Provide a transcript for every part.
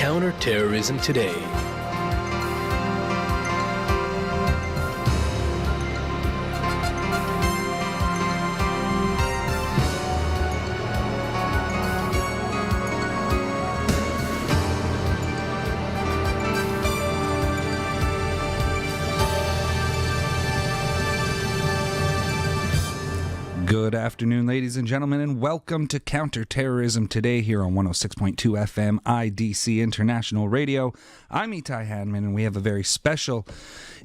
Counter-Terrorism Today. Good afternoon, ladies and gentlemen, and welcome to Counter-Terrorism Today here on 106.2 FM IDC International Radio. I'm Itai Hanman, and we have a very special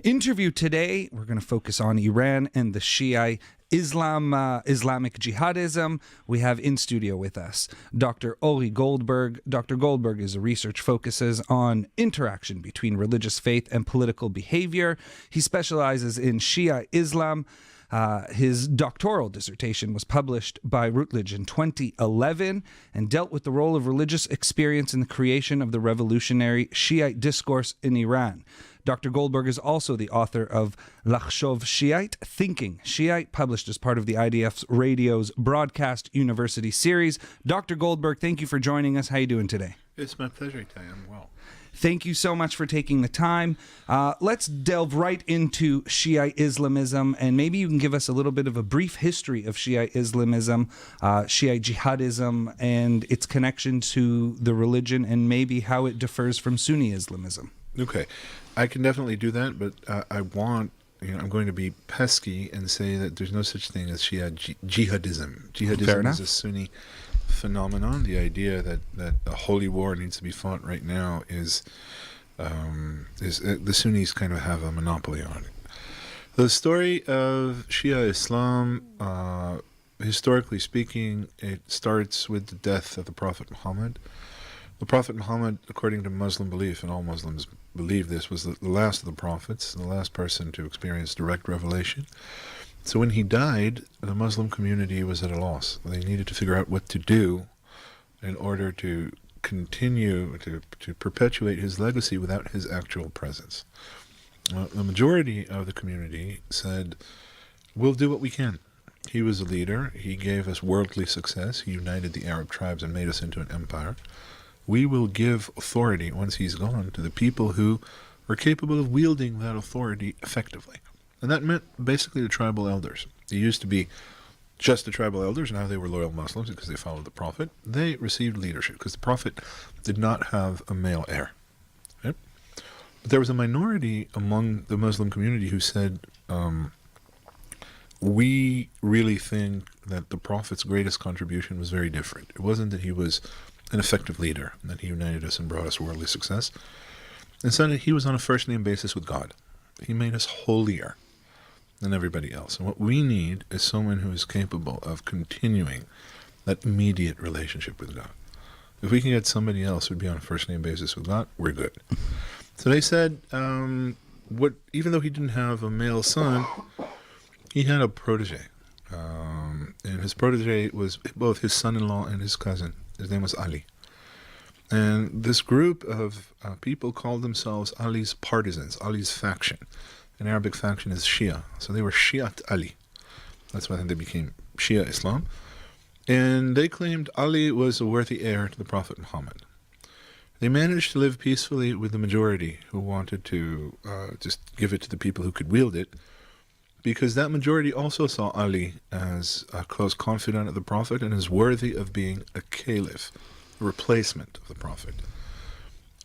interview today. We're going to focus on Iran and the Shi'a Islamic jihadism. We have in studio with us Dr. Ori Goldberg. Dr. Goldberg's research focuses on interaction between religious faith and political behavior. He specializes in Shi'a Islam. His doctoral dissertation was published by Routledge in 2011 and dealt with the role of religious experience in the creation of the revolutionary Shiite discourse in Iran. Dr. Goldberg is also the author of Lachshov Shiite, Thinking Shiite, published as part of the IDF Radio's Broadcast University series. Dr. Goldberg, thank you for joining us. How are you doing today? It's my pleasure, Ty. I'm well. Thank you so much for taking the time. Let's delve right into Shi'a Islamism, and maybe you can give us a little bit of a brief history of Shi'a Islamism, Shi'a jihadism, and its connection to the religion, and maybe how it differs from Sunni Islamism. Okay, I can definitely do that, but I'm going to be pesky and say that there's no such thing as Shi'a jihadism. Jihadism is a Sunni phenomenon. The idea that a holy war needs to be fought right now is the Sunnis kind of have a monopoly on it. The story of Shi'a Islam, historically speaking, it starts with the death of the Prophet Muhammad. The Prophet Muhammad, according to Muslim belief, and all Muslims believe this, was the last of the prophets, the last person to experience direct revelation. So when he died, the Muslim community was at a loss. They needed to figure out what to do in order to continue to perpetuate his legacy without his actual presence. The majority of the community said, we'll do what we can. He was a leader. He gave us worldly success. He united the Arab tribes and made us into an empire. We will give authority, once he's gone, to the people who are capable of wielding that authority effectively. And that meant basically the tribal elders. They used to be just the tribal elders. Now they were loyal Muslims because they followed the Prophet. They received leadership because the Prophet did not have a male heir. Right? But there was a minority among the Muslim community who said, we really think that the Prophet's greatest contribution was very different. It wasn't that he was an effective leader, that he united us and brought us worldly success. Instead, he was on a first-name basis with God. He made us holier than everybody else. And what we need is someone who is capable of continuing that immediate relationship with God. If we can get somebody else who'd be on a first-name basis with God, we're good. So they said, even though he didn't have a male son, he had a protege. And his protege was both his son-in-law and his cousin. His name was Ali. And this group of people called themselves Ali's partisans, Ali's faction. An Arabic faction is Shia. So they were Shi'at Ali. That's why they became Shi'a Islam. And they claimed Ali was a worthy heir to the Prophet Muhammad. They managed to live peacefully with the majority who wanted to just give it to the people who could wield it, because that majority also saw Ali as a close confidant of the Prophet and as worthy of being a caliph, a replacement of the Prophet.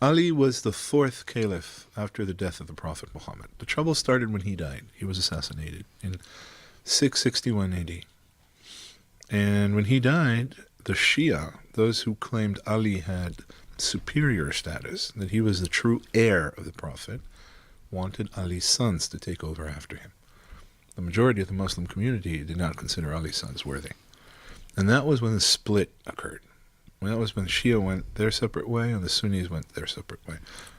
Ali was the fourth caliph after the death of the Prophet Muhammad. The trouble started when he died. He was assassinated in 661 AD. And when he died, the Shia, those who claimed Ali had superior status, that he was the true heir of the Prophet, wanted Ali's sons to take over after him. The majority of the Muslim community did not consider Ali's sons worthy. And that was when the split occurred. That was when Shia went their separate way and the Sunnis went their separate way.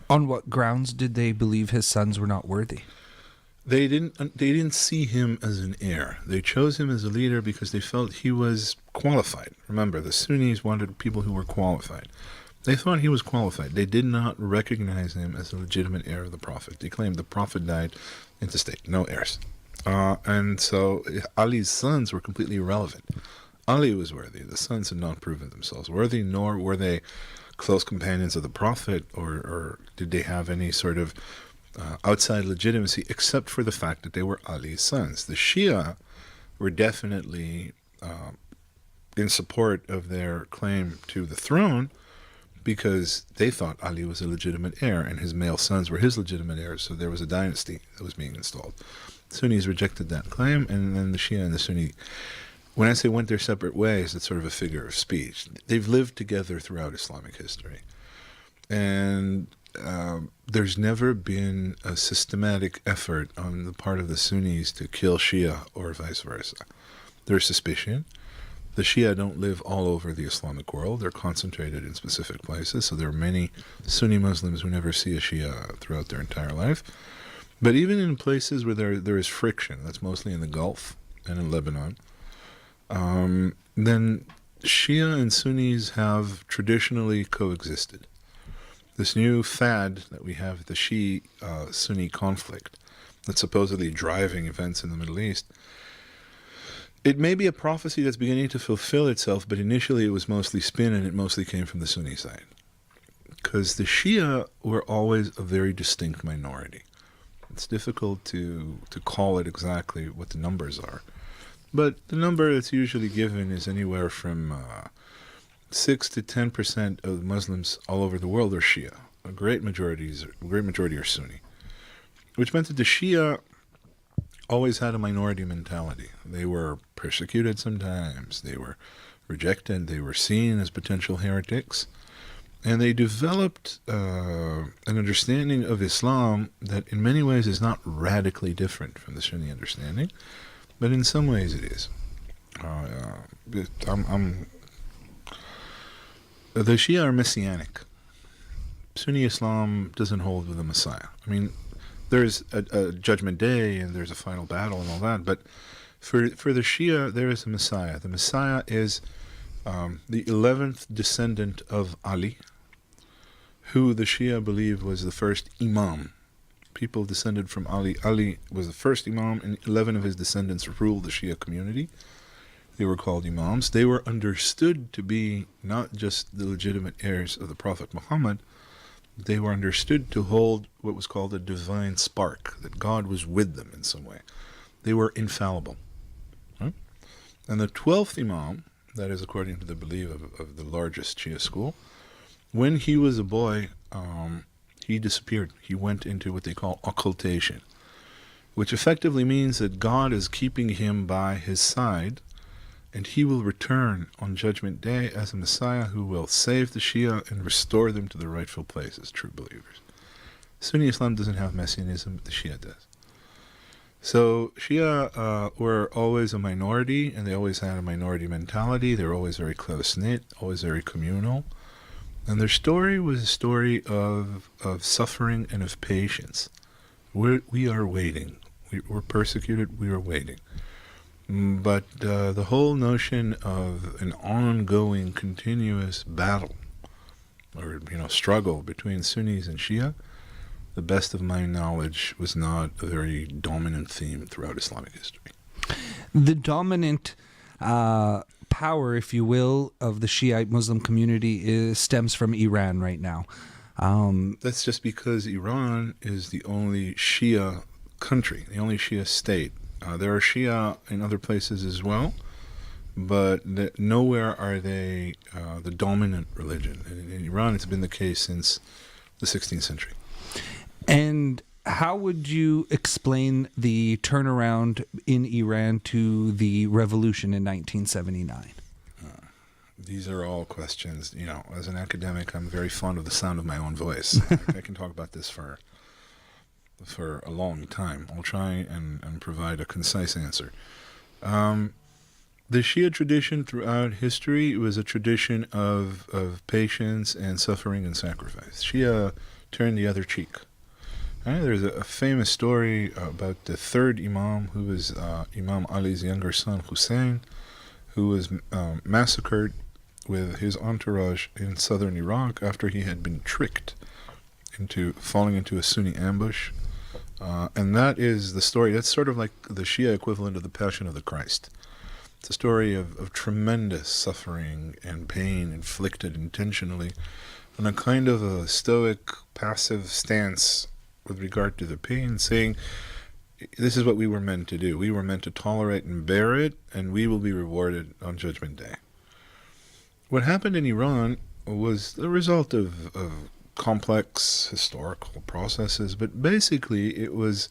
On what grounds did they believe his sons were not worthy? They didn't see him as an heir. They chose him as a leader because they felt he was qualified. Remember, the Sunnis wanted people who were qualified. They thought he was qualified. They did not recognize him as a legitimate heir of the Prophet. They claimed the Prophet died intestate, no heirs. And so Ali's sons were completely irrelevant. Ali was worthy. The sons had not proven themselves worthy, nor were they close companions of the Prophet, or did they have any sort of outside legitimacy, except for the fact that they were Ali's sons? The Shia were definitely in support of their claim to the throne because they thought Ali was a legitimate heir and his male sons were his legitimate heirs, so there was a dynasty that was being installed. Sunnis rejected that claim, and then the Shia and the Sunni, when I say went their separate ways, it's sort of a figure of speech. They've lived together throughout Islamic history. And there's never been a systematic effort on the part of the Sunnis to kill Shia or vice versa. There's suspicion. The Shia don't live all over the Islamic world. They're concentrated in specific places. So there are many Sunni Muslims who never see a Shia throughout their entire life. But even in places where there is friction, that's mostly in the Gulf and in Lebanon, then Shia and Sunnis have traditionally coexisted. This new fad that we have, the Shi'a-Sunni conflict, that's supposedly driving events in the Middle East, it may be a prophecy that's beginning to fulfill itself, but initially it was mostly spin, and it mostly came from the Sunni side. Because the Shia were always a very distinct minority. It's difficult to call it exactly what the numbers are. But the number that's usually given is anywhere from 6 to 10% of Muslims all over the world are Shia. A great majority are Sunni. Which meant that the Shia always had a minority mentality. They were persecuted sometimes, they were rejected, they were seen as potential heretics, and they developed an understanding of Islam that in many ways is not radically different from the Sunni understanding, but in some ways it is. The Shia are messianic. Sunni Islam doesn't hold with a Messiah. I mean, there's a judgment day and there's a final battle and all that, but for the Shia, there is a Messiah. The Messiah is the 11th descendant of Ali, who the Shia believe was the first Imam. People descended from Ali. Ali was the first Imam, and 11 of his descendants ruled the Shia community. They were called Imams. They were understood to be not just the legitimate heirs of the Prophet Muhammad, they were understood to hold what was called a divine spark, that God was with them in some way. They were infallible. Right? And the 12th Imam, that is according to the belief of the largest Shia school, when he was a boy, he disappeared. He went into what they call occultation, which effectively means that God is keeping him by his side, and he will return on Judgment Day as a Messiah who will save the Shia and restore them to their rightful place as true believers. Sunni Islam doesn't have messianism, but the Shia does. So Shia were always a minority, and they always had a minority mentality. They were always very close-knit, always very communal. And their story was a story of suffering and of patience. We are waiting. We're persecuted, we are waiting. But the whole notion of an ongoing, continuous battle, or struggle between Sunnis and Shia, the best of my knowledge, was not a very dominant theme throughout Islamic history. The dominant power, if you will, of the Shiite Muslim community stems from Iran right now. That's just because Iran is the only Shia country, the only Shia state. There are Shia in other places as well, but nowhere are they the dominant religion. In Iran, it's been the case since the 16th century. And how would you explain the turnaround in Iran to the revolution in 1979? These are all questions. As an academic, I'm very fond of the sound of my own voice. I can talk about this for a long time. I'll try and provide a concise answer. The Shia tradition throughout history was a tradition of patience and suffering and sacrifice. Shia turned the other cheek. There's a famous story about the third Imam, who was Imam Ali's younger son, Hussein, who was massacred with his entourage in southern Iraq after he had been tricked into falling into a Sunni ambush. And that is the story. That's sort of like the Shia equivalent of the Passion of the Christ. It's a story of tremendous suffering and pain inflicted intentionally on a kind of a stoic, passive stance with regard to the pain, saying, this is what we were meant to do. We were meant to tolerate and bear it, and we will be rewarded on Judgment Day. What happened in Iran was the result of complex historical processes, but basically it was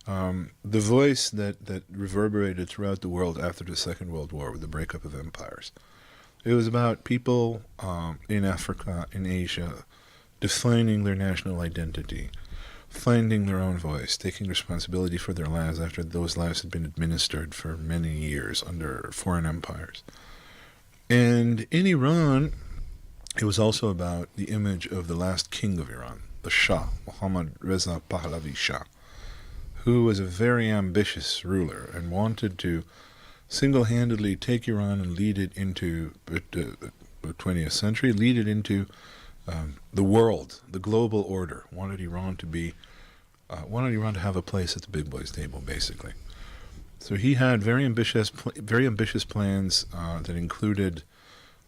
the voice that reverberated throughout the world after the Second World War with the breakup of empires. It was about people in Africa, in Asia, defining their national identity, finding their own voice, taking responsibility for their lives after those lives had been administered for many years under foreign empires. And in Iran, it was also about the image of the last king of Iran, the Shah, Mohammad Reza Pahlavi Shah, who was a very ambitious ruler and wanted to single-handedly take Iran and lead it into the 20th century, lead it into the world, the global order. Wanted Iran to have a place at the big boys' table, basically. So he had very ambitious plans that included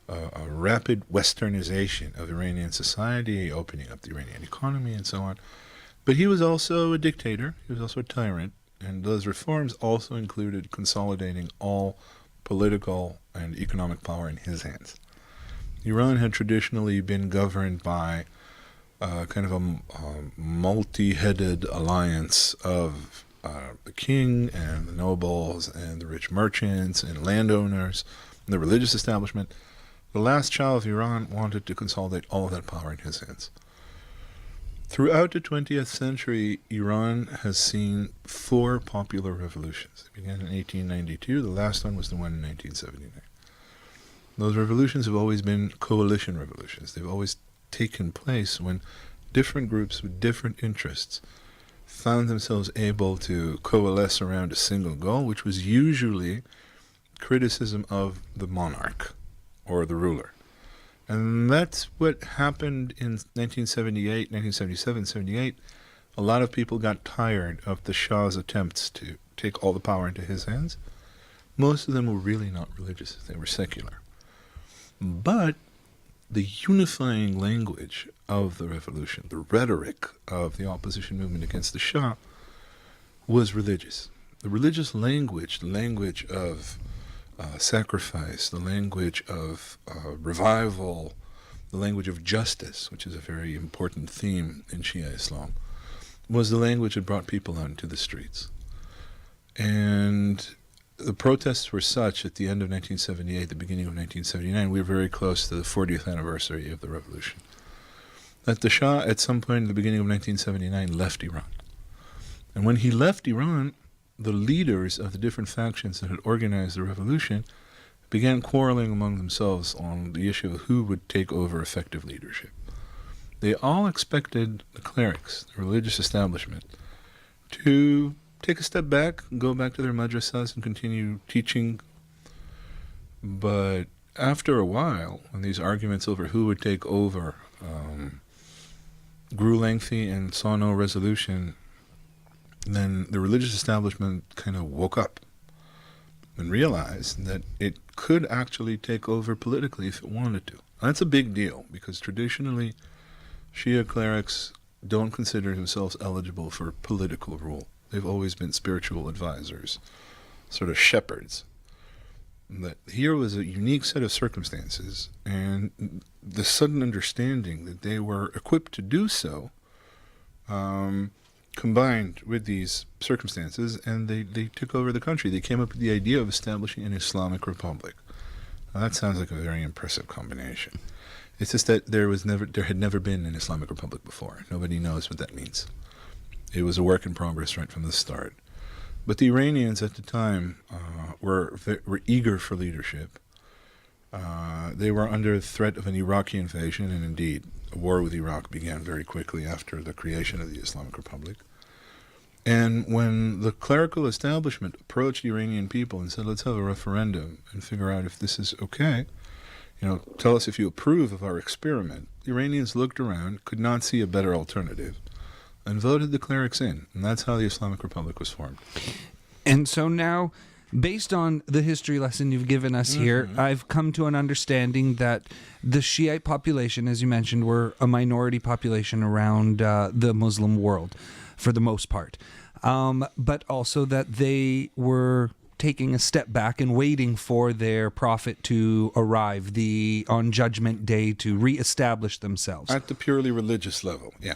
a rapid westernization of Iranian society, opening up the Iranian economy, and so on. But he was also a dictator. He was also a tyrant. And those reforms also included consolidating all political and economic power in his hands. Iran had traditionally been governed by kind of a multi-headed alliance of the king and the nobles and the rich merchants and landowners and the religious establishment. The last Shah of Iran wanted to consolidate all of that power in his hands. Throughout the 20th century, Iran has seen 4 popular revolutions. It began in 1892. The last one was the one in 1979. Those revolutions have always been coalition revolutions. They've always taken place when different groups with different interests found themselves able to coalesce around a single goal, which was usually criticism of the monarch or the ruler. And that's what happened in 1978, 1977, 78. A lot of people got tired of the Shah's attempts to take all the power into his hands. Most of them were really not religious. They were secular. But the unifying language of the revolution, the rhetoric of the opposition movement against the Shah, was religious. The religious language, the language of sacrifice, the language of revival, the language of justice, which is a very important theme in Shi'a Islam, was the language that brought people out into the streets. And the protests were such at the end of 1978, the beginning of 1979, we were very close to the 40th anniversary of the revolution, that the Shah at some point in the beginning of 1979 left Iran. And when he left Iran, the leaders of the different factions that had organized the revolution began quarreling among themselves on the issue of who would take over effective leadership. They all expected the clerics, the religious establishment, to take a step back, go back to their madrasas and continue teaching. But after a while, when these arguments over who would take over grew lengthy and saw no resolution, then the religious establishment kind of woke up and realized that it could actually take over politically if it wanted to. And that's a big deal, because traditionally Shia clerics don't consider themselves eligible for political rule. They've always been spiritual advisors, sort of shepherds. That here was a unique set of circumstances, and the sudden understanding that they were equipped to do so combined with these circumstances, and they took over the country. They came up with the idea of establishing an Islamic Republic. Now, that sounds like a very impressive combination. It's just that there had never been an Islamic Republic before. Nobody knows what that means. It was a work in progress right from the start. But the Iranians at the time were eager for leadership. They were under threat of an Iraqi invasion, and indeed, a war with Iraq began very quickly after the creation of the Islamic Republic. And when the clerical establishment approached the Iranian people and said, let's have a referendum and figure out if this is okay, tell us if you approve of our experiment, the Iranians looked around, could not see a better alternative, and voted the clerics in. And that's how the Islamic Republic was formed. And so now, Based on the history lesson you've given us here, I've come to an understanding that the Shiite population, as you mentioned, were a minority population around the Muslim world for the most part. But also that they were taking a step back and waiting for their prophet to arrive on Judgment Day to reestablish themselves. At the purely religious level, yeah.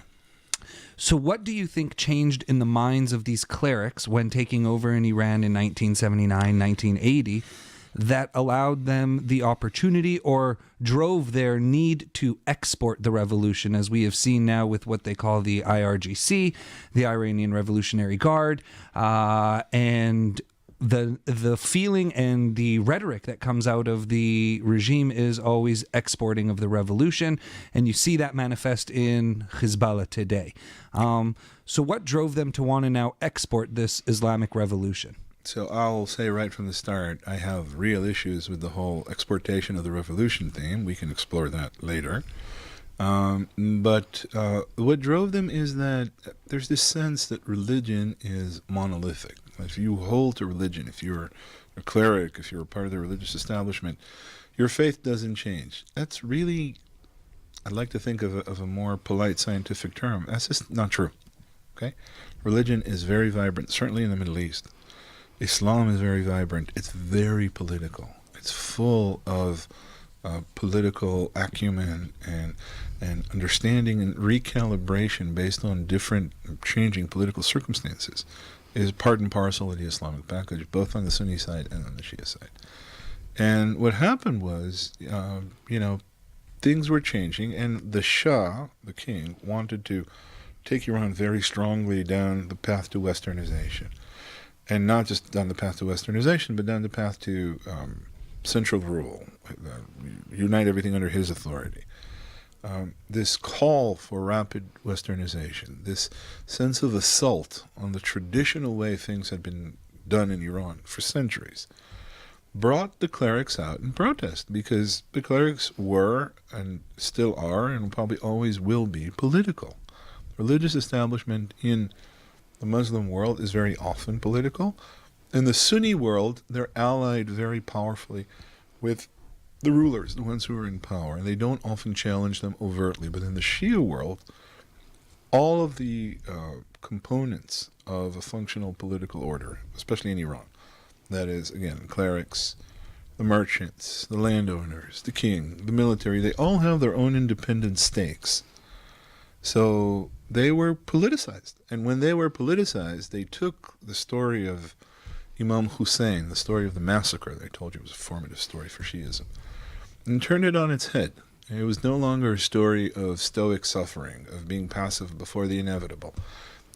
So what do you think changed in the minds of these clerics when taking over in Iran in 1979, 1980, that allowed them the opportunity or drove their need to export the revolution, as we have seen now with what they call the IRGC, the Iranian Revolutionary Guard, and the feeling and the rhetoric that comes out of the regime is always exporting of the revolution, and you see that manifest in Hezbollah today. So what drove them to want to now export this Islamic revolution? So I'll say right from the start, I have real issues with the whole exportation of the revolution theme. We can explore that later. But what drove them is that there's this sense that religion is monolithic. If you hold to religion, if you're a cleric, if you're a part of the religious establishment, your faith doesn't change. That's really, I'd like to think of a more polite scientific term. That's just not true. Okay? Religion is very vibrant, certainly in the Middle East. Islam is very vibrant. It's very political. It's full of political acumen and understanding and recalibration based on different changing political circumstances is part and parcel of the Islamic package, both on the Sunni side and on the Shia side. And what happened was, things were changing, and the Shah, the king, wanted to take Iran very strongly down the path to westernization. And not just down the path to westernization, but down the path to central rule, unite everything under his authority. This call for rapid westernization, this sense of assault on the traditional way things had been done in Iran for centuries, brought the clerics out in protest, because the clerics were, and still are, and probably always will be, political. Religious establishment in the Muslim world is very often political. In the Sunni world, they're allied very powerfully with the rulers, the ones who are in power, and they don't often challenge them overtly. But in the Shia world, all of the components of a functional political order, especially in Iran, that is, again, clerics, the merchants, the landowners, the king, the military, they all have their own independent stakes. So they were politicized. And when they were politicized, they took the story of Imam Hussein, the story of the massacre that I told you was a formative story for Shi'ism, and turned it on its head. It was no longer a story of stoic suffering, of being passive before the inevitable.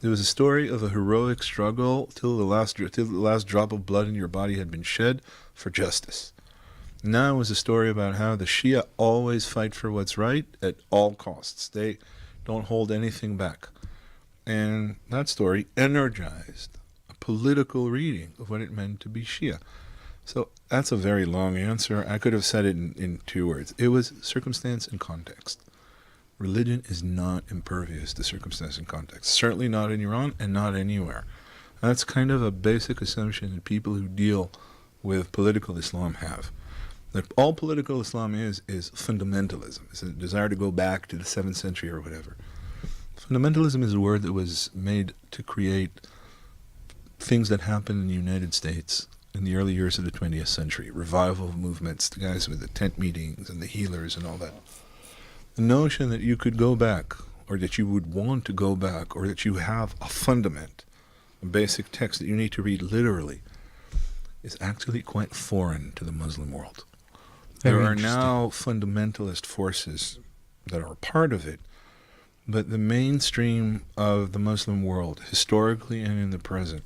It was a story of a heroic struggle till the last drop of blood in your body had been shed for justice. Now it was a story about how the Shia always fight for what's right at all costs. They don't hold anything back. And that story energized a political reading of what it meant to be Shia. So that's a very long answer. I could have said it in 2 words. It was circumstance and context. Religion is not impervious to circumstance and context. Certainly not in Iran and not anywhere. That's kind of a basic assumption that people who deal with political Islam have. That all political Islam is fundamentalism. It's a desire to go back to the 7th century or whatever. Fundamentalism is a word that was made to create things that happened in the United States in the early years of the 20th century. Revival movements, the guys with the tent meetings and the healers and all that. The notion that you could go back, or that you would want to go back, or that you have a fundament, a basic text that you need to read literally, is actually quite foreign to the Muslim world. There are now fundamentalist forces that are a part of it, but the mainstream of the Muslim world, historically and in the present,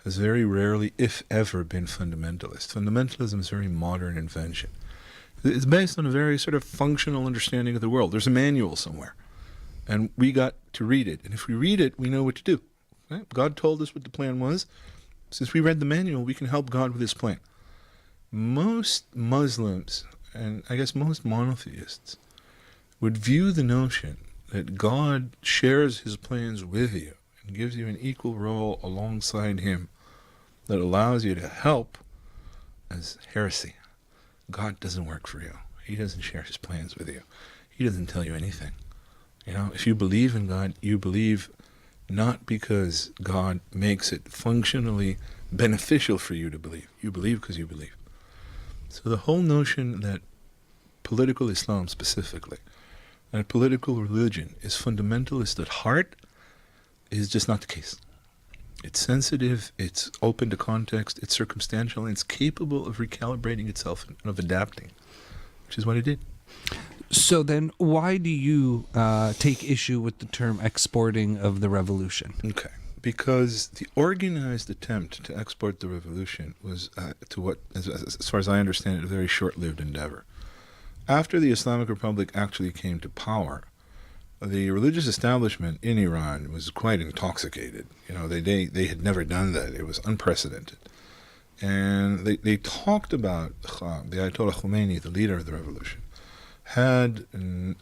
has very rarely, if ever, been fundamentalist. Fundamentalism is a very modern invention. It's based on a very sort of functional understanding of the world. There's a manual somewhere, and we got to read it. And if we read it, we know what to do. Right? God told us what the plan was. Since we read the manual, we can help God with his plan. Most Muslims, and I guess most monotheists, would view the notion that God shares his plans with you and gives you an equal role alongside him that allows you to help as heresy. God doesn't work for you. He doesn't share his plans with you. He doesn't tell you anything. If you believe in God, you believe not because God makes it functionally beneficial for you to believe. You believe because you believe. So the whole notion that political Islam specifically, and political religion is fundamentalist at heart, is just not the case. It's sensitive, it's open to context, it's circumstantial, and it's capable of recalibrating itself and of adapting, which is what it did. So then why do you take issue with the term exporting of the revolution? Okay. Because the organized attempt to export the revolution was, as far as I understand it, a very short-lived endeavor. After the Islamic Republic actually came to power, the religious establishment in Iran was quite intoxicated. They had never done that. It was unprecedented. And they talked about the Ayatollah Khomeini, the leader of the revolution, had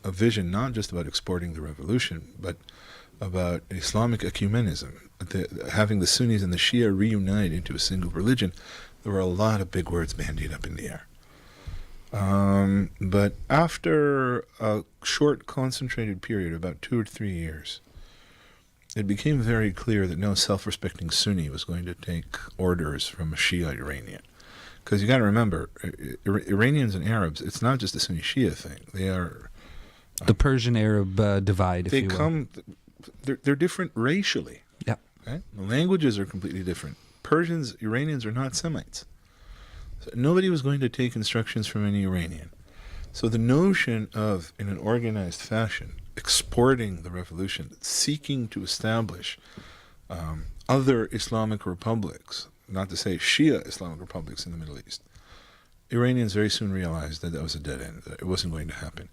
a vision not just about exporting the revolution, but about Islamic ecumenism, having the Sunnis and the Shia reunite into a single religion. There were a lot of big words bandied up in the air. But after a short, concentrated period, about 2 or 3 years, it became very clear that no self-respecting Sunni was going to take orders from a Shia Iranian. Because you got to remember, Iranians and Arabs, it's not just a Sunni-Shia thing. They are... the Persian-Arab divide, if you will. They're different racially. Yeah. Okay? The languages are completely different. Persians, Iranians are not Semites. So nobody was going to take instructions from any Iranian. So the notion of, in an organized fashion, exporting the revolution, seeking to establish other Islamic republics, not to say Shia Islamic republics in the Middle East, Iranians very soon realized that that was a dead end, that it wasn't going to happen.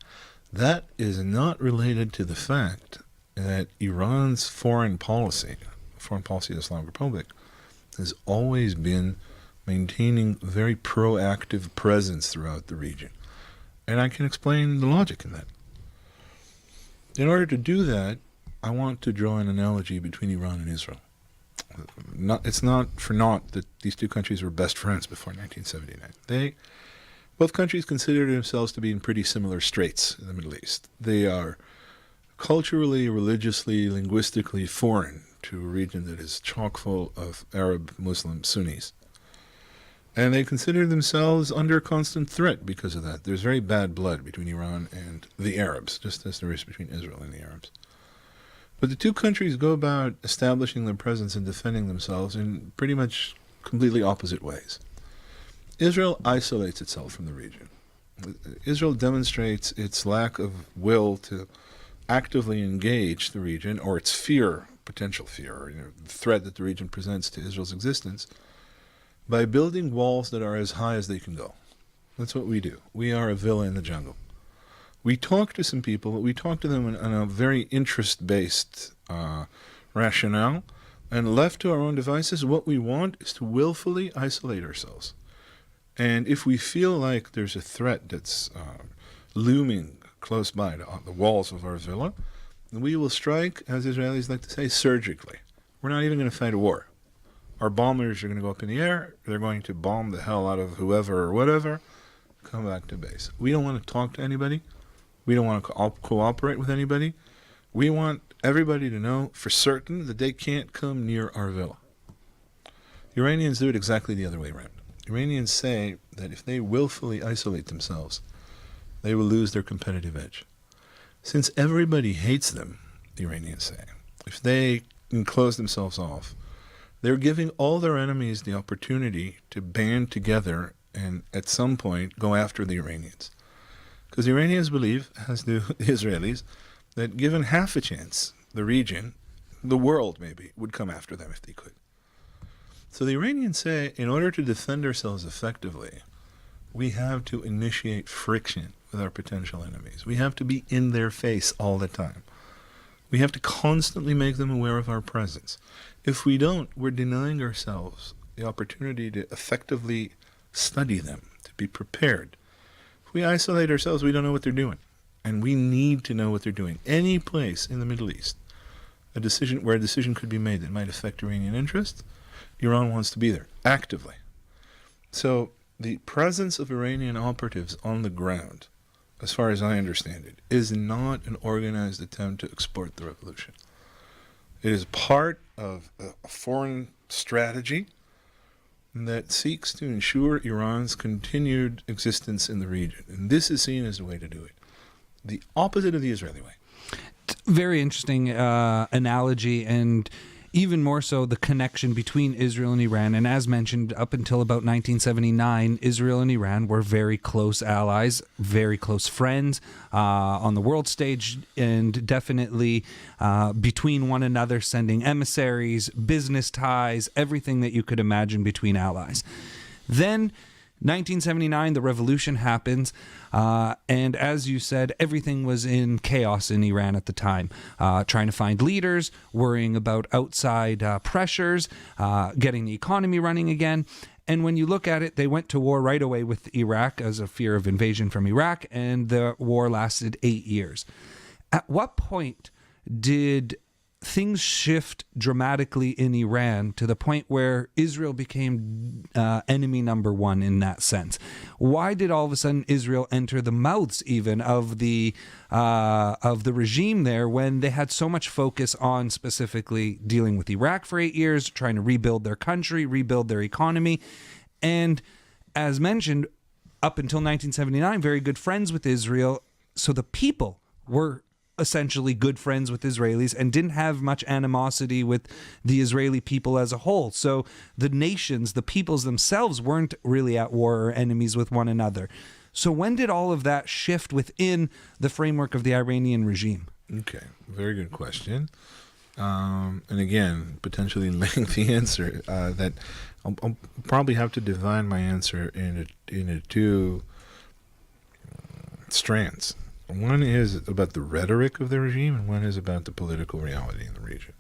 That is not related to the fact that Iran's foreign policy of the Islamic Republic, has always been maintaining a very proactive presence throughout the region. And I can explain the logic in that. In order to do that, I want to draw an analogy between Iran and Israel. It's not for naught that these two countries were best friends before 1979. Both countries consider themselves to be in pretty similar straits in the Middle East. They are culturally, religiously, linguistically foreign to a region that is chock full of Arab, Muslim, Sunnis. And they consider themselves under constant threat because of that. There's very bad blood between Iran and the Arabs, just as there is between Israel and the Arabs. But the two countries go about establishing their presence and defending themselves in pretty much completely opposite ways. Israel isolates itself from the region. Israel demonstrates its lack of will to actively engage the region, or its fear, potential fear, or the threat that the region presents to Israel's existence, by building walls that are as high as they can go. That's what we do. We are a villa in the jungle. We talk to some people, but we talk to them on a very interest-based rationale, and left to our own devices, what we want is to willfully isolate ourselves. And if we feel like there's a threat that's looming close by the walls of our villa, then we will strike, as Israelis like to say, surgically. We're not even going to fight a war. Our bombers are going to go up in the air, they're going to bomb the hell out of whoever or whatever, come back to base. We don't want to talk to anybody. We don't want to cooperate with anybody. We want everybody to know for certain that they can't come near our villa. The Iranians do it exactly the other way around. Iranians say that if they willfully isolate themselves, they will lose their competitive edge. Since everybody hates them, the Iranians say, if they close themselves off, they're giving all their enemies the opportunity to band together and at some point go after the Iranians. Because the Iranians believe, as do the Israelis, that given half a chance, the region, the world maybe, would come after them if they could. So the Iranians say, in order to defend ourselves effectively, we have to initiate friction with our potential enemies. We have to be in their face all the time. We have to constantly make them aware of our presence. If we don't, we're denying ourselves the opportunity to effectively study them, to be prepared. If we isolate ourselves, we don't know what they're doing. And we need to know what they're doing. Any place in the Middle East, where a decision could be made that might affect Iranian interests, Iran wants to be there, actively. So the presence of Iranian operatives on the ground, as far as I understand it, is not an organized attempt to export the revolution. It is part of a foreign strategy that seeks to ensure Iran's continued existence in the region. And this is seen as a way to do it. The opposite of the Israeli way. Very interesting analogy, and even more so the connection between Israel and Iran. And as mentioned, up until about 1979, Israel and Iran were very close allies, very close friends on the world stage, and definitely between one another, sending emissaries, business ties, everything that you could imagine between allies. Then 1979, the revolution happens, and as you said, everything was in chaos in Iran at the time. Trying to find leaders, worrying about outside pressures, getting the economy running again. And when you look at it, they went to war right away with Iraq as a fear of invasion from Iraq, and the war lasted 8 years. At what point did things shift dramatically in Iran to the point where Israel became enemy number one in that sense? Why did all of a sudden Israel enter the mouths even of the regime there when they had so much focus on specifically dealing with Iraq for 8 years, trying to rebuild their country, rebuild their economy? And as mentioned, up until 1979, very good friends with Israel. So the people were essentially good friends with Israelis and didn't have much animosity with the Israeli people as a whole. So the nations, the peoples themselves weren't really at war or enemies with one another. So when did all of that shift within the framework of the Iranian regime? Okay, very good question. And again, potentially lengthy answer that I'll probably have to divide my answer into two strands. One is about the rhetoric of the regime, and one is about the political reality in the region.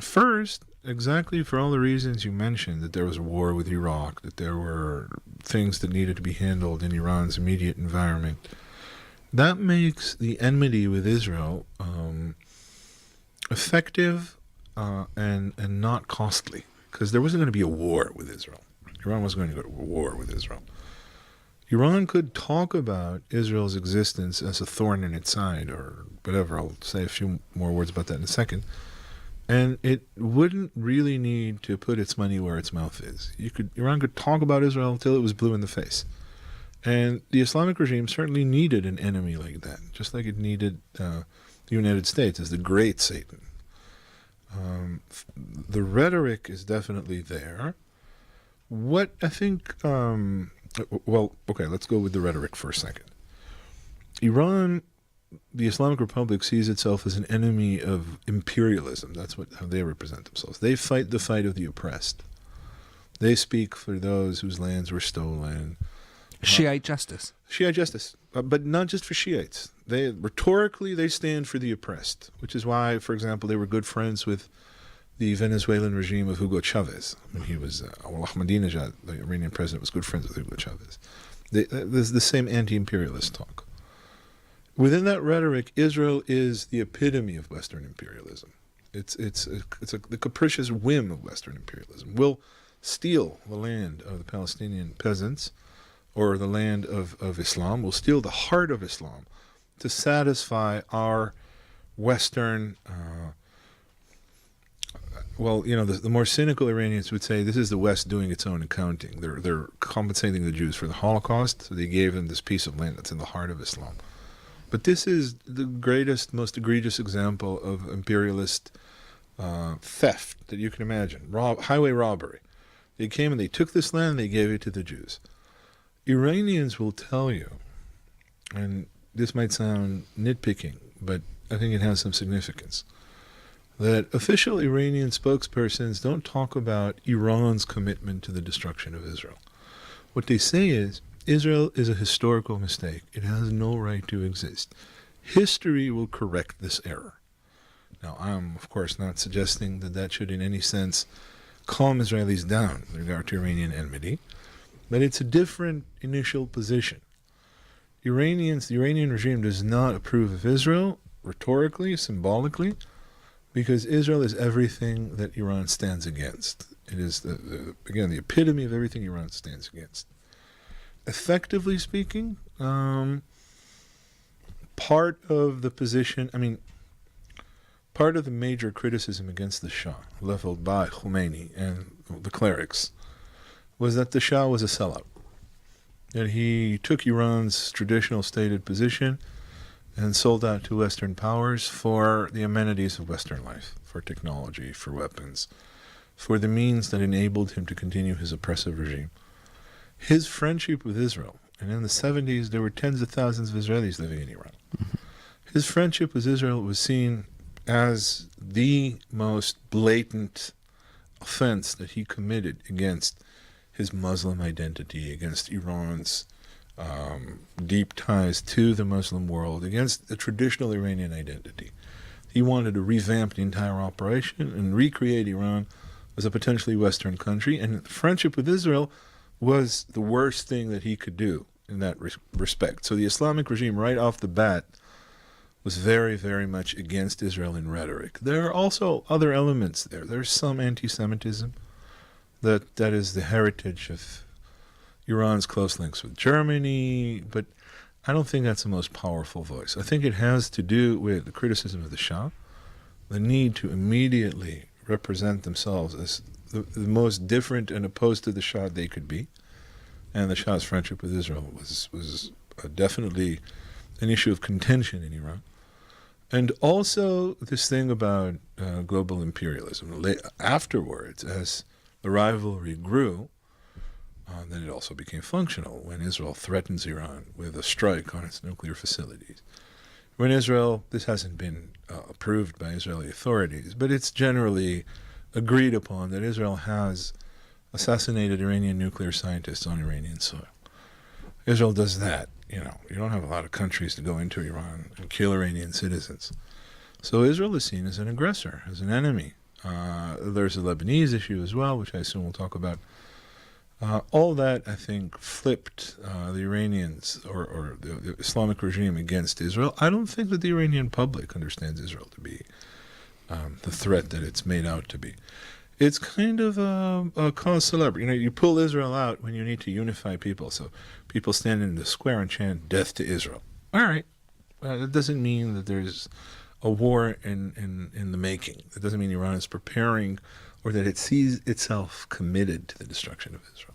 First, exactly for all the reasons you mentioned, that there was a war with Iraq, that there were things that needed to be handled in Iran's immediate environment, that makes the enmity with Israel effective and not costly, because there wasn't going to be a war with Israel. Iran wasn't going to go to war with Israel. Iran could talk about Israel's existence as a thorn in its side, or whatever. I'll say a few more words about that in a second. And it wouldn't really need to put its money where its mouth is. Iran could talk about Israel until it was blue in the face. And the Islamic regime certainly needed an enemy like that, just like it needed the United States as the great Satan. The rhetoric is definitely there. What I think... well, okay, let's go with the rhetoric for a second. Iran, the Islamic Republic, sees itself as an enemy of imperialism. That's how they represent themselves. They fight the fight of the oppressed. They speak for those whose lands were stolen. Shiite justice. Shiite justice, but not just for Shiites. Rhetorically, they stand for the oppressed, which is why, for example, they were good friends with the Venezuelan regime of Hugo Chavez. When he was, Ahmadinejad, the Iranian president, was good friends with Hugo Chavez. There's the same anti-imperialist talk. Within that rhetoric, Israel is the epitome of Western imperialism. It's the capricious whim of Western imperialism. We'll steal the land of the Palestinian peasants, or the land of Islam. We'll steal the heart of Islam to satisfy our Western... the more cynical Iranians would say this is the West doing its own accounting. They're compensating the Jews for the Holocaust, so they gave them this piece of land that's in the heart of Islam. But this is the greatest, most egregious example of imperialist theft that you can imagine. Highway robbery. They came and they took this land and they gave it to the Jews. Iranians will tell you, and this might sound nitpicking, but I think it has some significance, that official Iranian spokespersons don't talk about Iran's commitment to the destruction of Israel. What they say is, Israel is a historical mistake. It has no right to exist. History will correct this error. Now, I'm, of course, not suggesting that that should in any sense calm Israelis down with regard to Iranian enmity, but it's a different initial position. The Iranian regime does not approve of Israel, rhetorically, symbolically, because Israel is everything that Iran stands against. It is, again, the epitome of everything Iran stands against. Effectively speaking, part of the position, part of the major criticism against the Shah, leveled by Khomeini and the clerics, was that the Shah was a sellout. That he took Iran's traditional stated position and sold out to Western powers for the amenities of Western life, for technology, for weapons, for the means that enabled him to continue his oppressive regime. His friendship with Israel, and in the 70s there were tens of thousands of Israelis living in Iran. His friendship with Israel was seen as the most blatant offense that he committed against his Muslim identity, against Iran's deep ties to the Muslim world, against the traditional Iranian identity. He wanted to revamp the entire operation and recreate Iran as a potentially Western country, and friendship with Israel was the worst thing that he could do in that respect. So the Islamic regime right off the bat was very, very much against Israel in rhetoric. There are also other elements there. There's some anti-Semitism that is the heritage of Iran's close links with Germany, but I don't think that's the most powerful voice. I think it has to do with the criticism of the Shah, the need to immediately represent themselves as the most different and opposed to the Shah they could be. And the Shah's friendship with Israel was definitely an issue of contention in Iran. And also this thing about global imperialism. Afterwards, as the rivalry grew, then it also became functional when Israel threatens Iran with a strike on its nuclear facilities. When Israel, this hasn't been approved by Israeli authorities, but it's generally agreed upon that Israel has assassinated Iranian nuclear scientists on Iranian soil. Israel does that. You don't have a lot of countries to go into Iran and kill Iranian citizens. So Israel is seen as an aggressor, as an enemy. There's a Lebanese issue as well, which I assume we'll talk about. All that, I think, flipped the Iranians or the Islamic regime against Israel. I don't think that the Iranian public understands Israel to be the threat that it's made out to be. It's kind of a cause célèbre. You pull Israel out when you need to unify people. So people stand in the square and chant "Death to Israel." All right, that doesn't mean that there's a war in the making. It doesn't mean Iran is preparing, or that it sees itself committed to the destruction of Israel.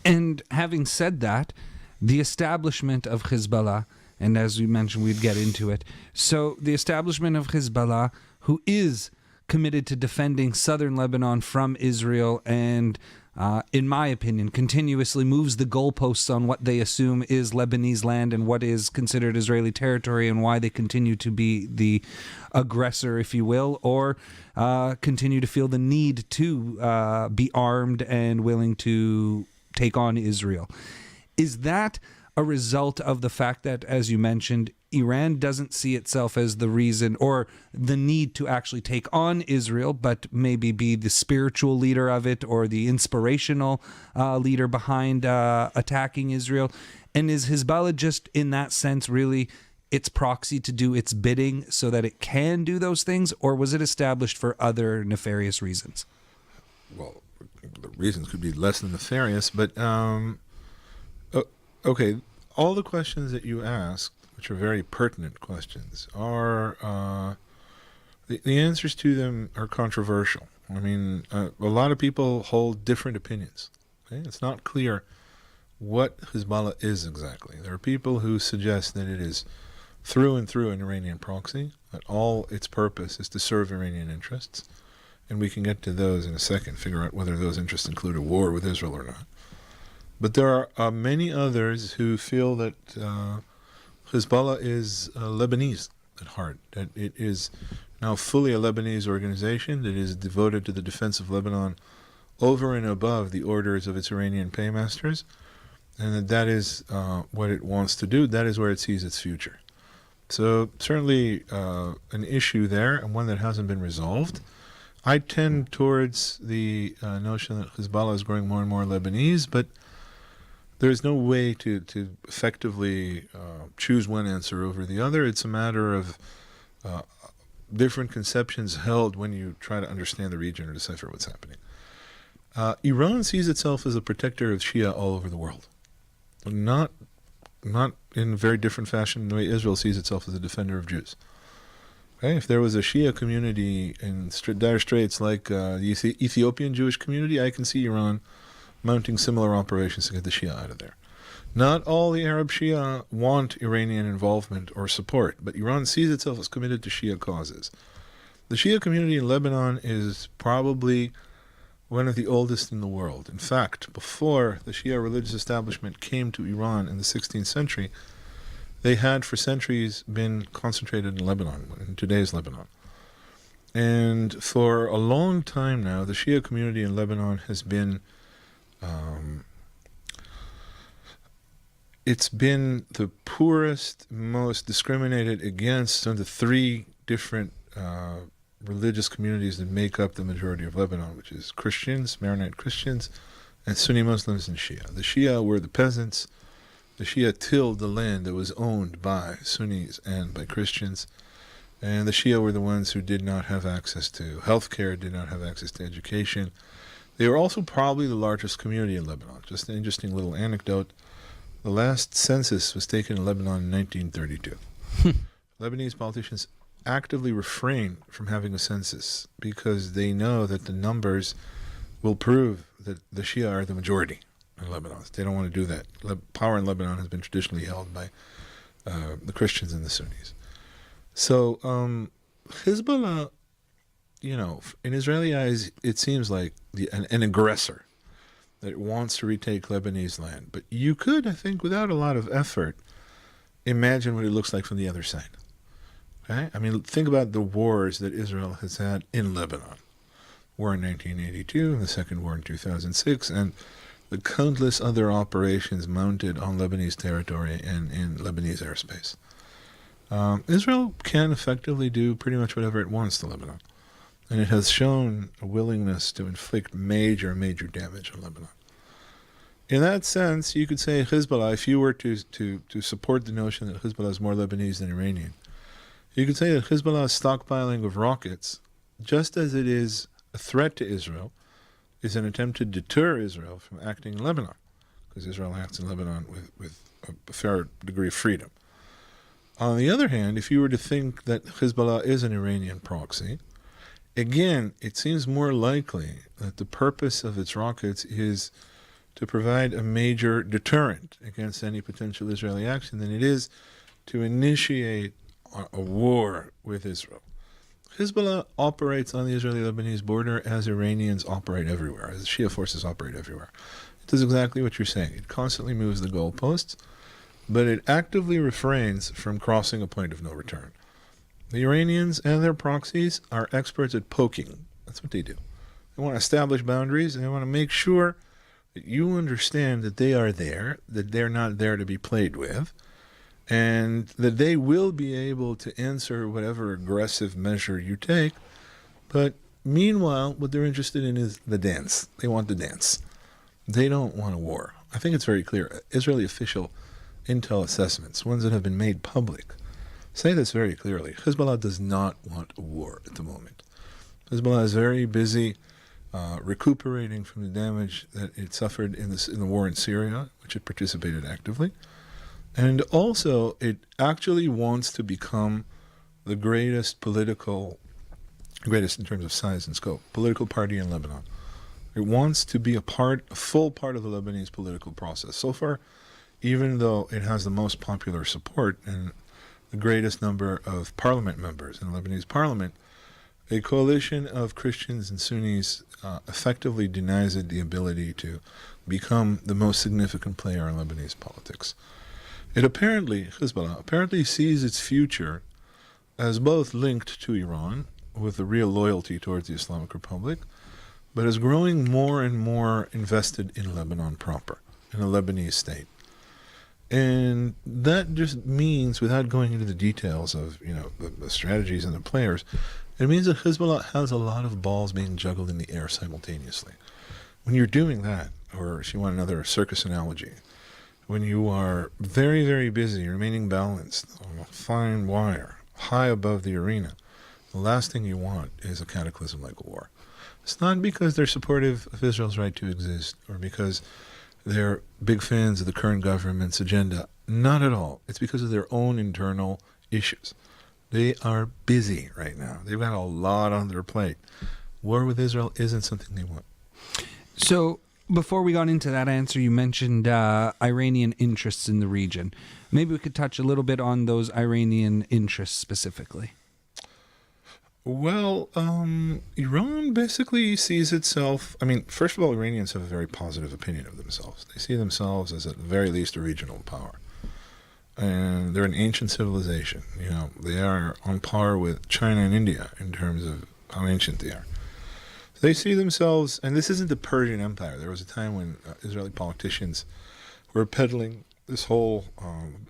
And having said that, the establishment of Hezbollah, and as we mentioned, we'd get into it. So the establishment of Hezbollah, who is committed to defending southern Lebanon from Israel and, in my opinion, continuously moves the goalposts on what they assume is Lebanese land and what is considered Israeli territory and why they continue to be the aggressor, if you will, or continue to feel the need to be armed and willing to take on Israel. Is that a result of the fact that, as you mentioned, Iran doesn't see itself as the reason or the need to actually take on Israel, but maybe be the spiritual leader of it or the inspirational leader behind attacking Israel? And is Hezbollah just in that sense really its proxy to do its bidding so that it can do those things, or was it established for other nefarious reasons? Well, the reasons could be less than nefarious, but okay, all the questions that you asked, which are very pertinent questions, are the answers to them are controversial. A lot of people hold different opinions. Okay? It's not clear what Hezbollah is exactly. There are people who suggest that it is through and through an Iranian proxy, that all its purpose is to serve Iranian interests, and we can get to those in a second, figure out whether those interests include a war with Israel or not. But there are many others who feel that Hezbollah is Lebanese at heart, that it is now fully a Lebanese organization that is devoted to the defense of Lebanon over and above the orders of its Iranian paymasters, and that is what it wants to do. That is where it sees its future. So certainly an issue there, and one that hasn't been resolved. I tend towards the notion that Hezbollah is growing more and more Lebanese, but there's no way to effectively choose one answer over the other. It's a matter of different conceptions held when you try to understand the region or decipher what's happening. Iran sees itself as a protector of Shia all over the world. Not in a very different fashion than the way Israel sees itself as a defender of Jews. Okay? If there was a Shia community in dire straits like the Ethiopian Jewish community, I can see Iran mounting similar operations to get the Shia out of there. Not all the Arab Shia want Iranian involvement or support, but Iran sees itself as committed to Shia causes. The Shia community in Lebanon is probably one of the oldest in the world. In fact, before the Shia religious establishment came to Iran in the 16th century, they had for centuries been concentrated in Lebanon, in today's Lebanon. And for a long time now, the Shia community in Lebanon has been it's been the poorest, most discriminated against of the three different religious communities that make up the majority of Lebanon, which is Christians, Maronite Christians, and Sunni Muslims and Shia. The Shia were the peasants. The Shia tilled the land that was owned by Sunnis and by Christians. And the Shia were the ones who did not have access to healthcare, did not have access to education. They were also probably the largest community in Lebanon. Just an interesting little anecdote. The last census was taken in Lebanon in 1932. Lebanese politicians actively refrain from having a census because they know that the numbers will prove that the Shia are the majority in Lebanon. They don't want to do that. Power in Lebanon has been traditionally held by the Christians and the Sunnis. So Hezbollah, in Israeli eyes, it seems like an aggressor that wants to retake Lebanese land. But you could, I think, without a lot of effort, imagine what it looks like from the other side. Okay? I mean, think about the wars that Israel has had in Lebanon. War in 1982, and the second war in 2006, and the countless other operations mounted on Lebanese territory and in Lebanese airspace. Israel can effectively do pretty much whatever it wants to Lebanon. And it has shown a willingness to inflict major damage on Lebanon. In that sense, you could say Hezbollah, if you were to support the notion that Hezbollah is more Lebanese than Iranian, you could say that Hezbollah's stockpiling of rockets, just as it is a threat to Israel, is an attempt to deter Israel from acting in Lebanon, because Israel acts in Lebanon with a fair degree of freedom. On the other hand, if you were to think that Hezbollah is an Iranian proxy, again, it seems more likely that the purpose of its rockets is to provide a major deterrent against any potential Israeli action than it is to initiate a war with Israel. Hezbollah operates on the Israeli-Lebanese border as Iranians operate everywhere, as Shia forces operate everywhere. It does exactly what you're saying. It constantly moves the goalposts, but it actively refrains from crossing a point of no return. The Iranians and their proxies are experts at poking. That's what they do. They want to establish boundaries, and they want to make sure that you understand that they are there, that they're not there to be played with, and that they will be able to answer whatever aggressive measure you take. But meanwhile, what they're interested in is the dance. They want the dance. They don't want a war. I think it's very clear. Israeli official intel assessments, ones that have been made public, say this very clearly. Hezbollah does not want a war at the moment. Hezbollah is very busy recuperating from the damage that it suffered in the war in Syria, which it participated actively. And also, it actually wants to become the greatest in terms of size and scope, political party in Lebanon. It wants to be a full part of the Lebanese political process. So far, even though it has the most popular support and the greatest number of parliament members in the Lebanese parliament, a coalition of Christians and Sunnis effectively denies it the ability to become the most significant player in Lebanese politics. Hezbollah apparently sees its future as both linked to Iran, with a real loyalty towards the Islamic Republic, but is growing more and more invested in Lebanon proper, in a Lebanese state. And that just means, without going into the details of the strategies and the players, it means that Hezbollah has a lot of balls being juggled in the air simultaneously. When you're doing that, or if you want another circus analogy, when you are very busy remaining balanced on a fine wire high above the arena, the last thing you want is a cataclysm like a war. It's not because they're supportive of Israel's right to exist or because they're big fans of the current government's agenda. Not at all. It's because of their own internal issues. They are busy right now. They've got a lot on their plate. War with Israel isn't something they want. So, before we got into that answer, you mentioned Iranian interests in the region. Maybe we could touch a little bit on those Iranian interests specifically. Well, Iran basically sees itself, first of all, Iranians have a very positive opinion of themselves. They see themselves as, at the very least, a regional power. And they're an ancient civilization. They are on par with China and India in terms of how ancient they are. They see themselves, and this isn't the Persian Empire. There was a time when Israeli politicians were peddling this whole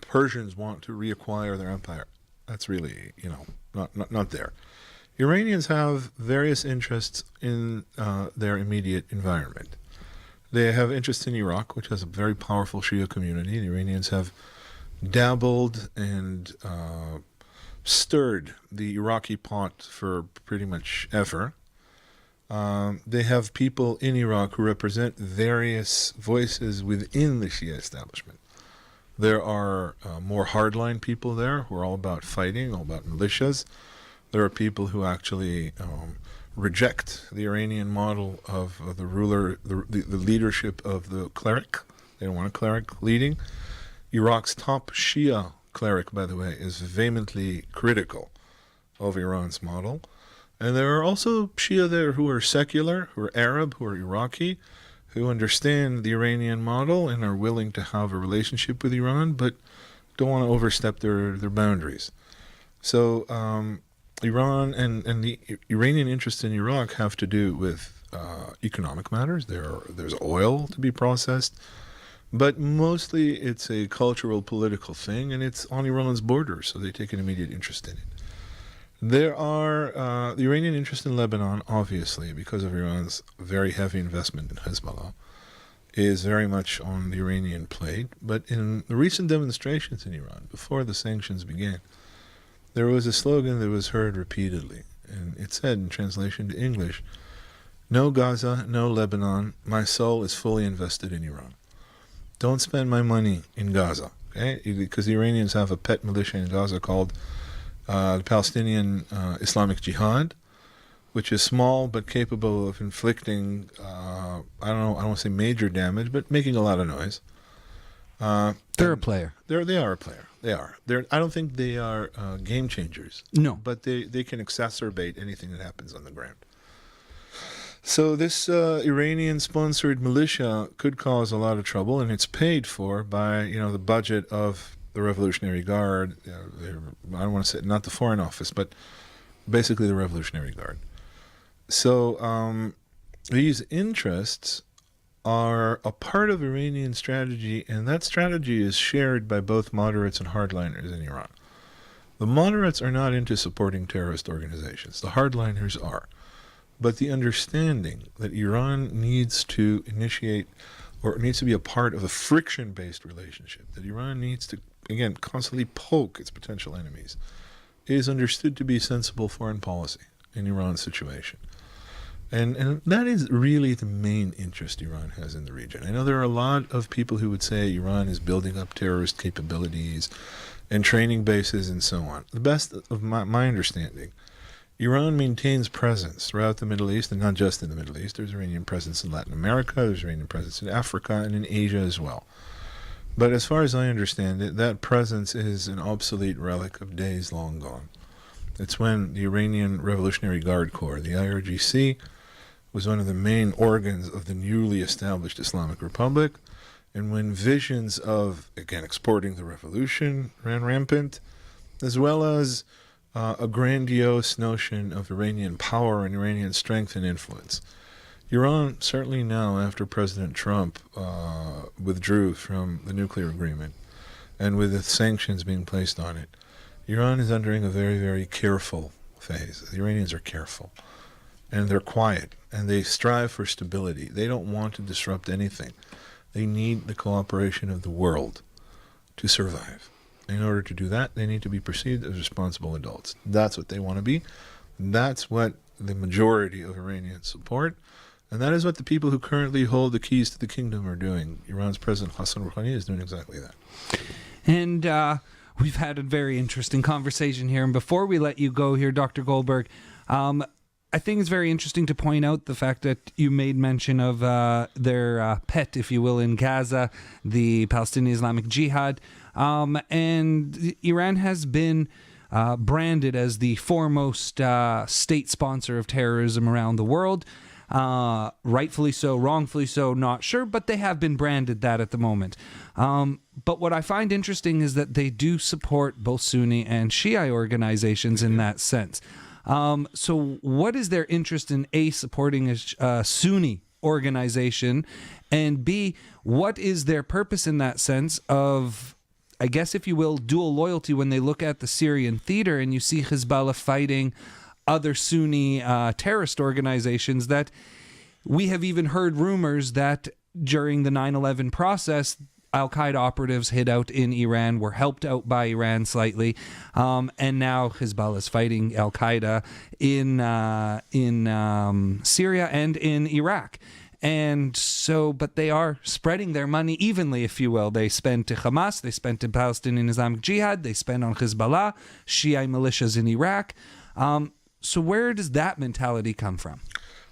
Persians want to reacquire their empire. That's really, not there. Iranians have various interests in their immediate environment. They have interests in Iraq, which has a very powerful Shia community. The Iranians have dabbled and stirred the Iraqi pot for pretty much ever. They have people in Iraq who represent various voices within the Shia establishment. There are more hardline people there who are all about fighting, all about militias. There are people who actually reject the Iranian model of the ruler, the leadership of the cleric. They don't want a cleric leading. Iraq's top Shia cleric, by the way, is vehemently critical of Iran's model. And there are also Shia there who are secular, who are Arab, who are Iraqi, who understand the Iranian model and are willing to have a relationship with Iran, but don't want to overstep their boundaries. So Iran and the Iranian interests in Iraq have to do with economic matters. There's oil to be processed, but mostly it's a cultural, political thing, and it's on Iran's border, so they take an immediate interest in it. There are the Iranian interest in Lebanon, obviously, because of Iran's very heavy investment in Hezbollah, is very much on the Iranian plate. But in the recent demonstrations in Iran, before the sanctions began, there was a slogan that was heard repeatedly, and it said, in translation to English, "No Gaza, no Lebanon, my soul is fully invested in Iran. Don't spend my money in Gaza," okay? Because the Iranians have a pet militia in Gaza called the Palestinian Islamic Jihad, which is small but capable of inflicting, I don't want to say major damage, but making a lot of noise. They're a player. They are a player. They are. I don't think they are game changers. No. But they can exacerbate anything that happens on the ground. So this Iranian-sponsored militia could cause a lot of trouble, and it's paid for by the budget of the Revolutionary Guard. I don't want to say not the Foreign Office, but basically the Revolutionary Guard. So these interests are a part of Iranian strategy, and that strategy is shared by both moderates and hardliners in Iran. The moderates are not into supporting terrorist organizations. The hardliners are. But the understanding that Iran needs to initiate or needs to be a part of a friction-based relationship, that Iran needs to, again, constantly poke its potential enemies, is understood to be sensible foreign policy in Iran's situation. And that is really the main interest Iran has in the region. I know there are a lot of people who would say Iran is building up terrorist capabilities and training bases and so on. The best of my understanding, Iran maintains presence throughout the Middle East, and not just in the Middle East. There's Iranian presence in Latin America, there's Iranian presence in Africa, and in Asia as well. But as far as I understand it, that presence is an obsolete relic of days long gone. It's when the Iranian Revolutionary Guard Corps, the IRGC, was one of the main organs of the newly established Islamic Republic, and when visions of, again, exporting the revolution ran rampant, as well as a grandiose notion of Iranian power and Iranian strength and influence. Iran, certainly now after President Trump withdrew from the nuclear agreement, and with the sanctions being placed on it, Iran is entering a very, very careful phase. The Iranians are careful, and they're quiet, and they strive for stability. They don't want to disrupt anything. They need the cooperation of the world to survive. In order to do that, they need to be perceived as responsible adults. That's what they want to be. That's what the majority of Iranians support, and that is what the people who currently hold the keys to the kingdom are doing. Iran's President Hassan Rouhani is doing exactly that. And we've had a very interesting conversation here. And before we let you go here, Dr. Goldberg, I think it's very interesting to point out the fact that you made mention of their pet, if you will, in Gaza, the Palestinian Islamic Jihad. And Iran has been branded as the foremost state sponsor of terrorism around the world. Rightfully so, wrongfully so, not sure, but they have been branded that at the moment. But what I find interesting is that they do support both Sunni and Shi'a organizations in that sense. So what is their interest in A, supporting a Sunni organization, and B, what is their purpose in that sense of, I guess, if you will, dual loyalty when they look at the Syrian theater and you see Hezbollah fighting other Sunni terrorist organizations, that we have even heard rumors that during the 9/11 process, Al-Qaeda operatives hid out in Iran, were helped out by Iran slightly, and now Hezbollah is fighting Al-Qaeda in Syria and in Iraq. And so, but they are spreading their money evenly, if you will. They spend to Hamas, they spend to Palestinian Islamic Jihad, they spend on Hezbollah, Shi'a militias in Iraq. So where does that mentality come from?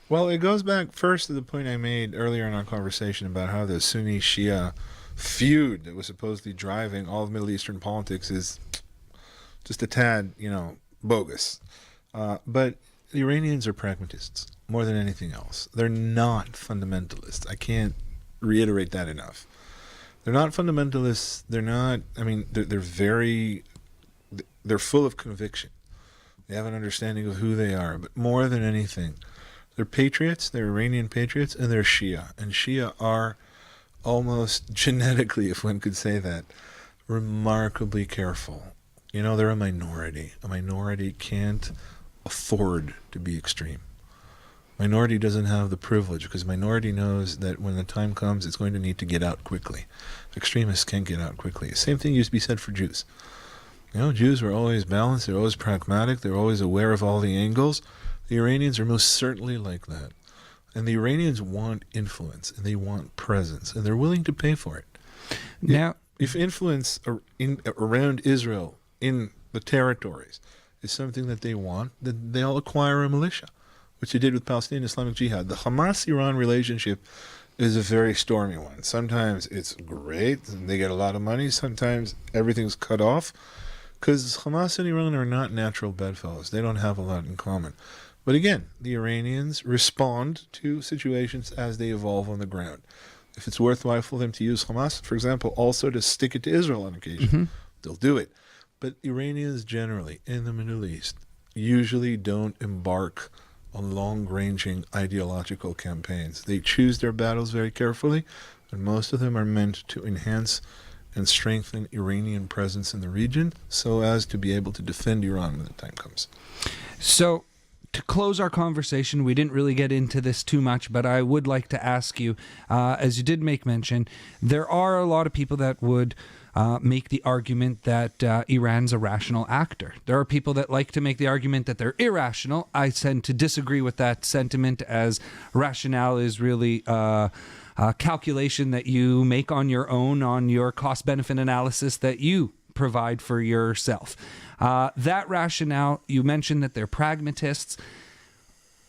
Well, it goes back first to the point I made earlier in our conversation about how the Sunni-Shia feud that was supposedly driving all of Middle Eastern politics is just a tad, bogus. But the Iranians are pragmatists more than anything else. They're not fundamentalists. I can't reiterate that enough. They're not fundamentalists. They're not, they're full of conviction. They have an understanding of who they are. But more than anything, they're patriots, they're Iranian patriots, and they're Shia. And Shia are almost genetically, if one could say that, remarkably careful. They're a minority. A minority can't afford to be extreme. Minority doesn't have the privilege because minority knows that when the time comes, it's going to need to get out quickly. Extremists can't get out quickly. Same thing used to be said for Jews. Jews were always balanced. They're always pragmatic. They're always aware of all the angles. The Iranians are most certainly like that. And the Iranians want influence, and they want presence, and they're willing to pay for it. Now, if influence around Israel in the territories is something that they want, then they'll acquire a militia, which they did with Palestinian Islamic Jihad. The Hamas-Iran relationship is a very stormy one. Sometimes it's great, and they get a lot of money. Sometimes everything's cut off, because Hamas and Iran are not natural bedfellows. They don't have a lot in common. But again, the Iranians respond to situations as they evolve on the ground. If it's worthwhile for them to use Hamas, for example, also to stick it to Israel on occasion, they'll do it. But Iranians generally, in the Middle East, usually don't embark on long-ranging ideological campaigns. They choose their battles very carefully, and most of them are meant to enhance and strengthen Iranian presence in the region so as to be able to defend Iran when the time comes. So, to close our conversation, we didn't really get into this too much, but I would like to ask you, as you did make mention, there are a lot of people that would make the argument that Iran's a rational actor. There are people that like to make the argument that they're irrational. I tend to disagree with that sentiment, as rationale is really a calculation that you make on your own, on your cost-benefit analysis that you provide for yourself. That rationale, you mentioned that they're pragmatists.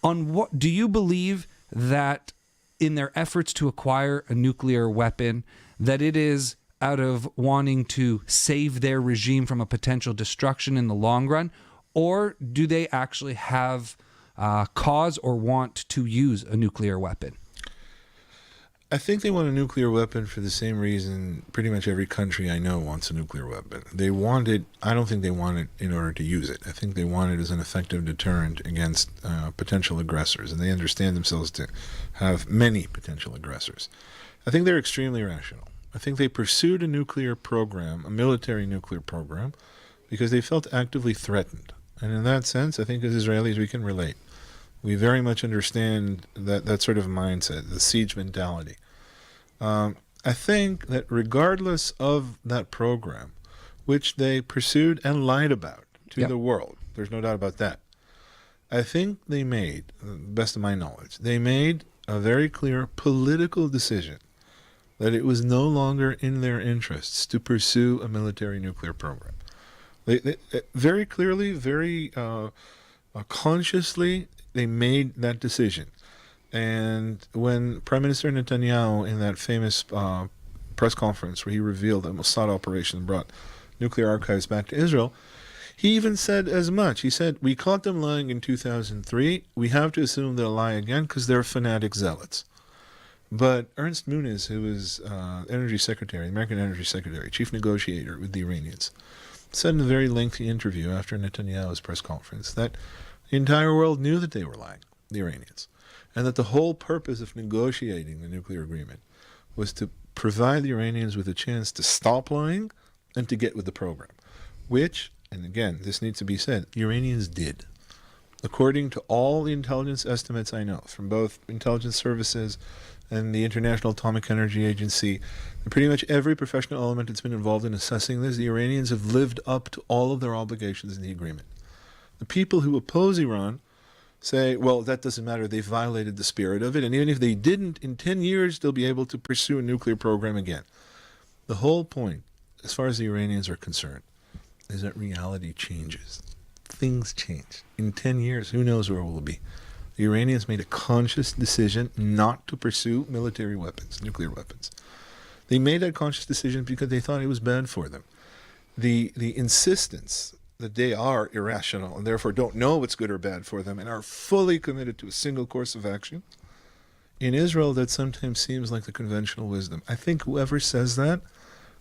On what do you believe that in their efforts to acquire a nuclear weapon, that it is out of wanting to save their regime from a potential destruction in the long run, or do they actually have cause or want to use a nuclear weapon? I think they want a nuclear weapon for the same reason pretty much every country I know wants a nuclear weapon. They want it, I don't think they want it in order to use it. I think they want it as an effective deterrent against potential aggressors, and they understand themselves to have many potential aggressors. I think they're extremely rational. I think they pursued a nuclear program, a military nuclear program, because they felt actively threatened. And in that sense, I think as Israelis we can relate. We very much understand that sort of mindset, the siege mentality. I think that regardless of that program, which they pursued and lied about to the world, there's no doubt about that, I think they made, best of my knowledge, they made a very clear political decision that it was no longer in their interests to pursue a military nuclear program. They very clearly, very consciously, they made that decision. And when Prime Minister Netanyahu, in that famous press conference where he revealed that Mossad operation brought nuclear archives back to Israel, he even said as much. He said, we caught them lying in 2003. We have to assume they'll lie again because they're fanatic zealots. But Ernst Muniz, who was Energy Secretary, American Energy Secretary, chief negotiator with the Iranians, said in a very lengthy interview after Netanyahu's press conference that the entire world knew that they were lying, the Iranians, and that the whole purpose of negotiating the nuclear agreement was to provide the Iranians with a chance to stop lying and to get with the program, which, and again, this needs to be said, the Iranians did. According to all the intelligence estimates I know, from both intelligence services and the International Atomic Energy Agency, and pretty much every professional element that's been involved in assessing this, the Iranians have lived up to all of their obligations in the agreement. The people who oppose Iran say, well, that doesn't matter, they violated the spirit of it, and even if they didn't, in 10 years they'll be able to pursue a nuclear program again. The whole point, as far as the Iranians are concerned, is that reality changes. Things change. In 10 years, who knows where we'll be. The Iranians made a conscious decision not to pursue military weapons, nuclear weapons. They made that conscious decision because they thought it was bad for them. The insistence that they are irrational and therefore don't know what's good or bad for them and are fully committed to a single course of action, in Israel that sometimes seems like the conventional wisdom. I think whoever says that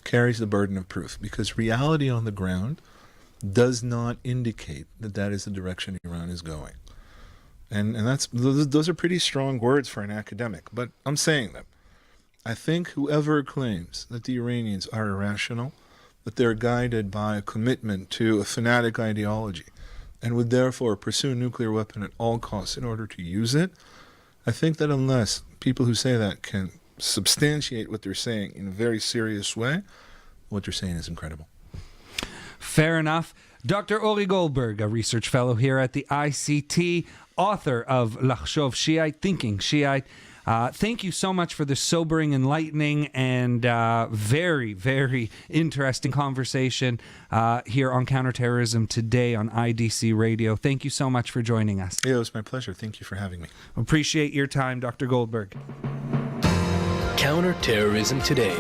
carries the burden of proof, because reality on the ground does not indicate that that is the direction Iran is going. And those are pretty strong words for an academic, but I'm saying them. I think whoever claims that the Iranians are irrational, that they're guided by a commitment to a fanatic ideology, and would therefore pursue a nuclear weapon at all costs in order to use it, I think that unless people who say that can substantiate what they're saying in a very serious way, what they're saying is incredible. Fair enough. Dr. Ori Goldberg, a research fellow here at the ICT, author of Lachshov Shiite, Thinking Shiite. Thank you so much for this sobering, enlightening, and very, very interesting conversation here on Counter-Terrorism Today on IDC Radio. Thank you so much for joining us. Yeah, it was my pleasure. Thank you for having me. Appreciate your time, Dr. Goldberg. Counter-Terrorism Today.